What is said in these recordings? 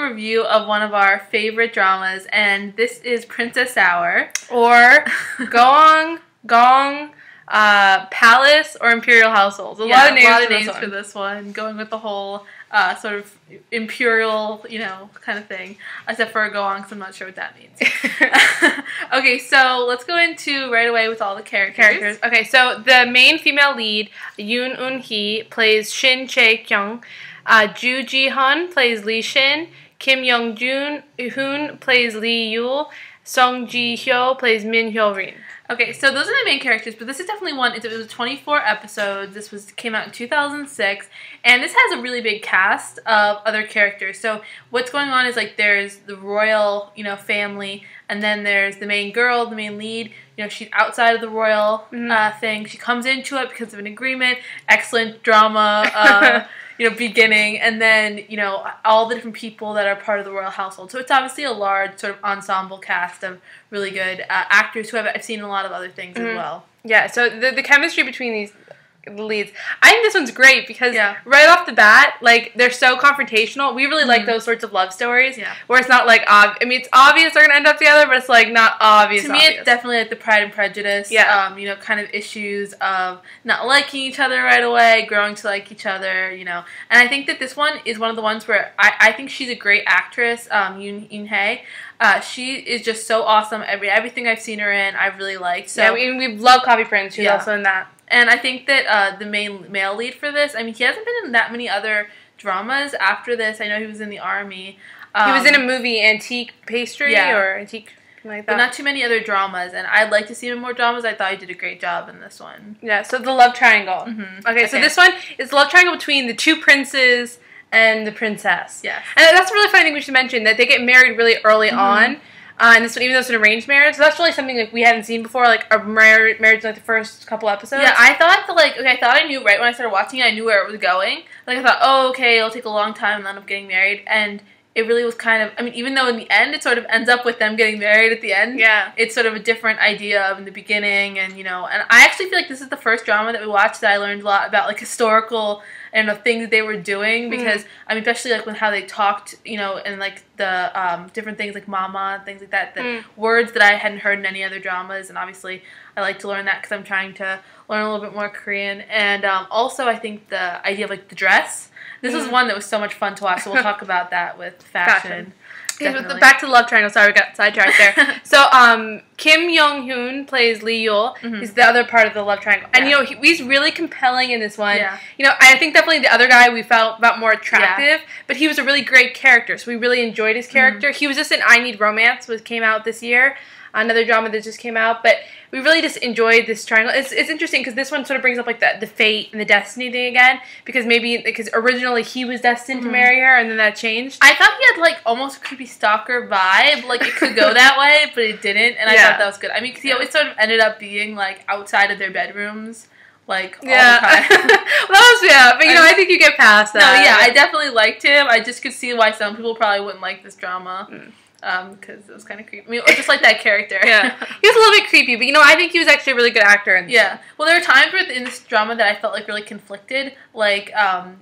review of one of our favorite dramas, and this is Princess Hour, or Goong, Palace, or Imperial Households. A lot of names for this one, going with the whole sort of imperial, kind of thing, except for Goong, because I'm not sure what that means. Okay, so let's go into right away with all the characters. Okay, so the main female lead, Yoon Eun-hee, plays Shin Chae-kyung. Ju Ji-hun plays Lee Shin. Kim Young-hoon plays Lee Yul. Song Ji-hyo plays Min Hyo-rin. Okay, so those are the main characters, but this is definitely one. It was 24 episodes. This came out in 2006, and this has a really big cast of other characters. So what's going on is there's the royal, family, and then there's the main girl, the main lead. She's outside of the royal thing. She comes into it because of an agreement. Excellent drama. Beginning, and then, all the different people that are part of the royal household. So it's obviously a large sort of ensemble cast of really good actors who I've seen in a lot of other things as well. Yeah, so the chemistry between the leads, I think this one's great because right off the bat, they're so confrontational. We really like those sorts of love stories where it's not it's obvious they're going to end up together, but it's not obvious. To me, it's definitely the Pride and Prejudice, kind of issues of not liking each other right away, growing to like each other, And I think that this one is one of the ones where I think she's a great actress, Yoon Eun-hee. She is just so awesome. Everything I've seen her in, I've really liked. So we love Coffee Prince. She's also in that. And I think that the main male lead for this, he hasn't been in that many other dramas after this. I know he was in the army. He was in a movie, Antique Pastry, or Antique, something like that. But not too many other dramas, and I'd like to see him in more dramas. I thought he did a great job in this one. Yeah, so the love triangle. Okay, so this one is the love triangle between the two princes and the princess. Yes. And that's a really funny thing we should mention, that they get married really early on. And this one, even though it's an arranged marriage, so that's really something we hadn't seen before, a marriage in the first couple episodes. Yeah, I thought I thought I knew right when I started watching it, I knew where it was going. I thought, oh, okay, it'll take a long time and end up getting married, and it really was kind of, even though in the end it sort of ends up with them getting married at the end, it's sort of a different idea of in the beginning, and and I actually feel like this is the first drama that we watched that I learned a lot about historical things that they were doing, because especially when how they talked, and the different things like mama and things like that, the words that I hadn't heard in any other dramas, and obviously I like to learn that because I'm trying to learn a little bit more Korean, and also I think the idea of the dress. This is one that was so much fun to watch, so we'll talk about that with fashion. Back to the love triangle. Sorry, we got sidetracked there. So, Kim Young-hoon plays Lee Yul. He's the other part of the love triangle. And, he's really compelling in this one. Yeah. I think definitely the other guy we felt about more attractive, but he was a really great character, so we really enjoyed his character. He was just in I Need Romance, which came out this year. Another drama that just came out, but we really just enjoyed this triangle. It's interesting because this one sort of brings up the fate and the destiny thing again, because originally he was destined to marry her, and then that changed. I thought he had almost a creepy stalker vibe, it could go that way, but it didn't, and I thought that was good. Because he always sort of ended up being outside of their bedrooms. All the time. But I think you get past that. No, yeah, I definitely liked him. I just could see why some people probably wouldn't like this drama. Because it was kind of creepy. Or just that character. Yeah. He was a little bit creepy, but I think he was actually a really good actor in this one. Well, there were times in this drama that I felt really conflicted. I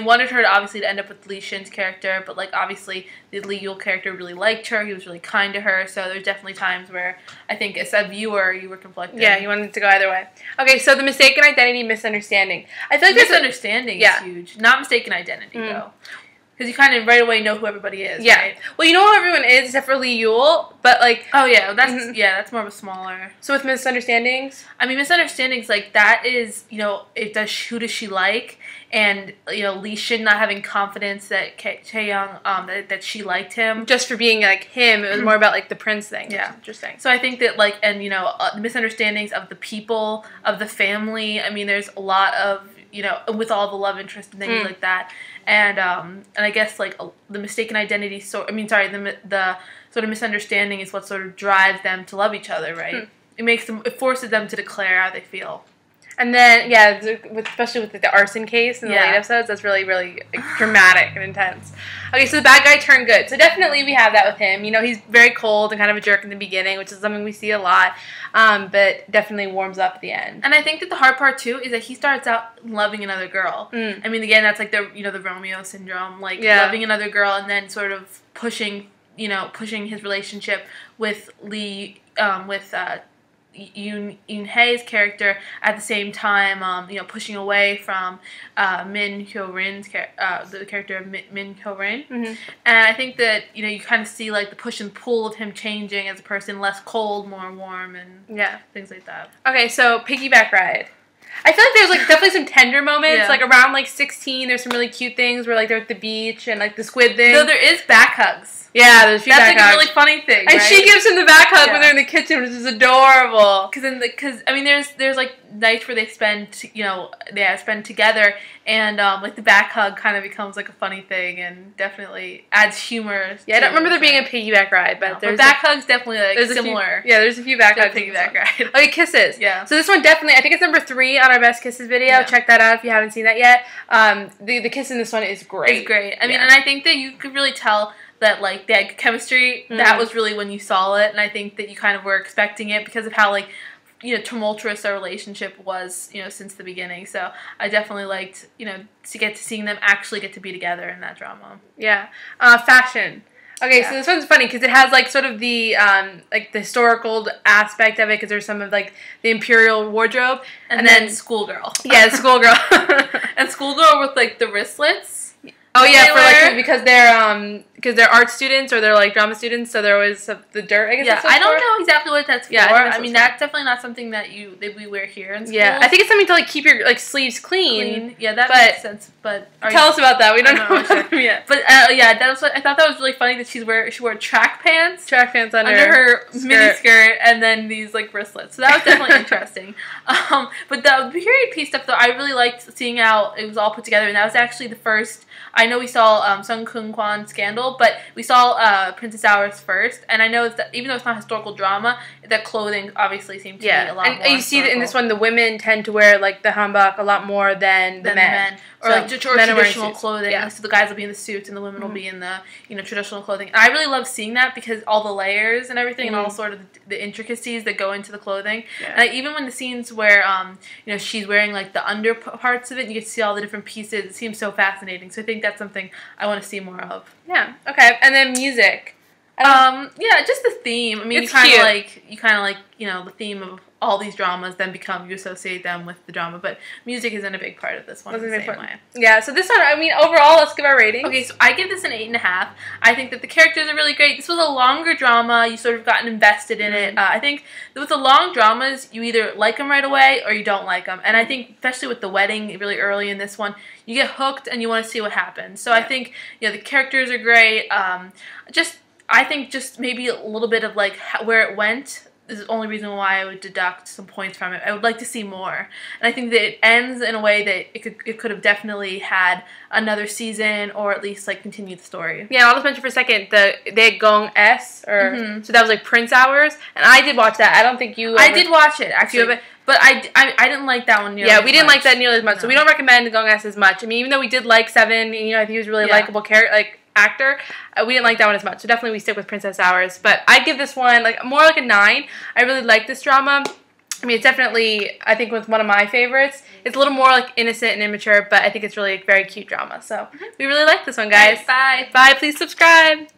wanted her obviously to end up with Lee Shin's character, but obviously the Lee Yul character really liked her. He was really kind to her. So there's definitely times where I think as a viewer you were conflicted. Yeah, you wanted it to go either way. Okay, so the mistaken identity, misunderstanding. I feel like misunderstanding is huge. Not mistaken identity though. Because you kind of right away know who everybody is, right? Well, you know who everyone is except for Lee Yul, but oh yeah, that's more of a smaller. So with misunderstandings, misunderstandings that is who does she like, and Lee Shin not having confidence that Chae-young that she liked him just for being him. It was more about the prince thing. Yeah, interesting. So I think that the misunderstandings of the people, of the family. There's a lot of with all the love interest and things like that. And I guess the mistaken identity the sort of misunderstanding is what sort of drives them to love each other, right? It forces them to declare how they feel. And then, yeah, especially with the arson case in the late episodes, that's really, really dramatic and intense. Okay, so the bad guy turned good. So definitely we have that with him. You know, he's very cold and kind of a jerk in the beginning, which is something we see a lot, but definitely warms up at the end. And I think that the hard part, too, is that he starts out loving another girl. I mean, again, that's like the Romeo syndrome, like loving another girl and then sort of pushing his relationship with Lee, Yoon Hae's character at the same time, pushing away from Min Hyo-rin's the character of Min Hyo-rin. And I think that, you kind of see, like, the push and pull of him changing as a person, less cold, more warm, and things like that. Okay, so piggyback ride. I feel like there's, like, definitely some tender moments. Like, around, like, 16, there's some really cute things where, like, they're at the beach and, like, the squid thing. So there is back hugs. Yeah, there's a few back hugs. That's, like, a really funny thing, And she gives him the back hug when they're in the kitchen, which is adorable. Because I mean, there's, like, nights where they spend together, and, like, the back hug kind of becomes, like, a funny thing and definitely adds humor. Yeah, I don't remember there being a piggyback ride, but there's... But back hug's definitely, like, similar. There's a few back hugs. Piggyback ride. Okay, kisses. Yeah. So this one definitely, I think it's number 3 on our best kisses video. Yeah. Check that out if you haven't seen that yet. The kiss in this one is great. It's great. I mean, and I think that you could really tell that, like, they had chemistry. That was really when you saw it, and I think that you kind of were expecting it because of how, like, tumultuous their relationship was, since the beginning. So I definitely liked, to seeing them actually get to be together in that drama. Yeah. Fashion. Okay, so this one's funny because it has, like, sort of the, like, the historical aspect of it because there's some of, like, the imperial wardrobe. And then schoolgirl. Yeah, schoolgirl. And schoolgirl with, like, the wristlets. Oh yeah, for like because they're art students or they're like drama students, so they're always the dirt. I guess. Yeah, I don't know exactly what that's for. I mean, that's definitely not something that we wear here in school. Yeah, I think it's something to like keep your like sleeves clean. Yeah, that makes sense. But tell us about that. We don't know. Yeah, but that was. I thought that was really funny that she wore track pants. Track pants under her mini skirt, and then these like wristlets. So that was definitely interesting. But the period piece stuff though, I really liked seeing how it was all put together, and that was actually the first. I know we saw Sung Kyung Kwan Scandal, but we saw Princess Hours first, and I know that even though it's not historical drama, that clothing obviously seemed to be a lot more and you see that in this one, the women tend to wear like the hanbok a lot more than the men. Or like traditional clothing. Yeah. So the guys will be in the suits and the women will be in the traditional clothing. And I really love seeing that because all the layers and everything and all sort of the intricacies that go into the clothing. Yeah. And even when the scenes where she's wearing like the under parts of it, you get to see all the different pieces. It seems so fascinating. So I think that's something I want to see more of. Yeah. Okay. And then music. Yeah, just the theme. I mean, you kind of like the theme of all these dramas then you associate them with the drama, but music isn't a big part of this one in the same way. Yeah, so this one, I mean, overall, let's give our rating. Okay, so I give this an 8.5. I think that the characters are really great. This was a longer drama. You sort of gotten invested in it. I think with the long dramas, you either like them right away or you don't like them. And I think, especially with the wedding really early in this one, you get hooked and you want to see what happens. So I think, the characters are great. I think just maybe a little bit of like where it went is the only reason why I would deduct some points from it. I would like to see more. And I think that it ends in a way that it could have definitely had another season or at least like continue the story. Yeah, I'll just mention for a second they had Goong S so that was like Prince Hours, and I did watch that. I don't think you I did watch it actually. But I didn't like that one nearly as much. Yeah, we didn't like that nearly as much. No. So we don't recommend Goong S as much. I mean, even though we did like Seven, and, I think he was a really likable actor, we didn't like that one as much. So definitely we stick with Princess Hours. But I give this one more like a 9. I really like this drama. I mean, it's definitely, I think, was one of my favorites. It's a little more like innocent and immature, but I think it's really a very cute drama. So we really like this one, guys. Bye. Bye. Please subscribe.